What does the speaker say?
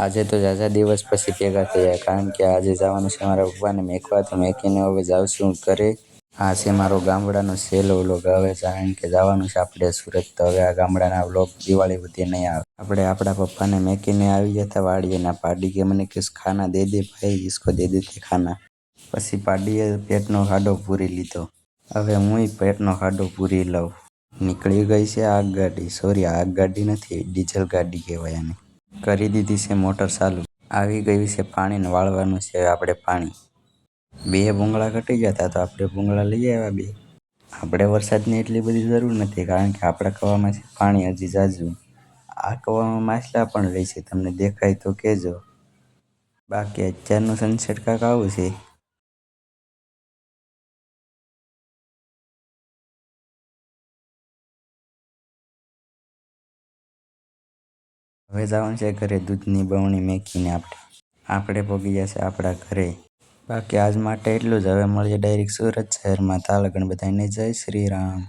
આજે તો ઝાઝા દિવસ પછી ભેગા થયા કારણ કે આજે જવાનું છે મારા પપ્પાને મેકવા તો મેકીને હવે જાઉં છું ઘરે. આ છે મારો ગામડાનો છેલ્લો વ્લોગ. હવે કારણ કે જવાનું છે આપણે સુરત, તો હવે આ ગામડાના વ્લોગ દિવાળી સુધી નહીં આવે. આપણે આપણા પપ્પાને મેકીને આવી ગયા હતા વાડીએ. ના પાડી કે મને કિસ ખાના દે દે ભાઈ, इसको दे देते ખાના. પછી પાડીએ પેટનો ખાડો પૂરી લીધો. હવે હું પેટનો ખાડો પૂરી લઉં. નીકળી ગઈ છે આગગાડી. સોરી, આગગાડી નથી, ડીઝલ ગાડી કહેવાય આને. કરી દીધી છે મોટર ચાલુ. આવી ગયું છે પાણીને વાળવાનું છે આપણે પાણી. બે ભૂંગળા ઘટી ગયા હતા તો આપણે ભૂંગળા લઈ આવ્યા બે. આપણે વરસાદની એટલી બધી જરૂર નથી કારણ કે આપણા કવામાં છે પાણી હજી ઝાઝું. આ કવામાં માછલા પણ રહે છે, તમને દેખાય તો કહેજો. બાકી અત્યારનું સનસેટ કાંક આવું છે. હવે જવાનું છે ઘરે દૂધની બવણી મેકીને આપણે પહોંચી ગયા છે આપણા ઘરે. બાકી આજ માટે એટલું જ. હવે મળીએ ડાયરેક્ટ સુરત શહેરમાં. તાલગણ બધાને જય શ્રી રામ.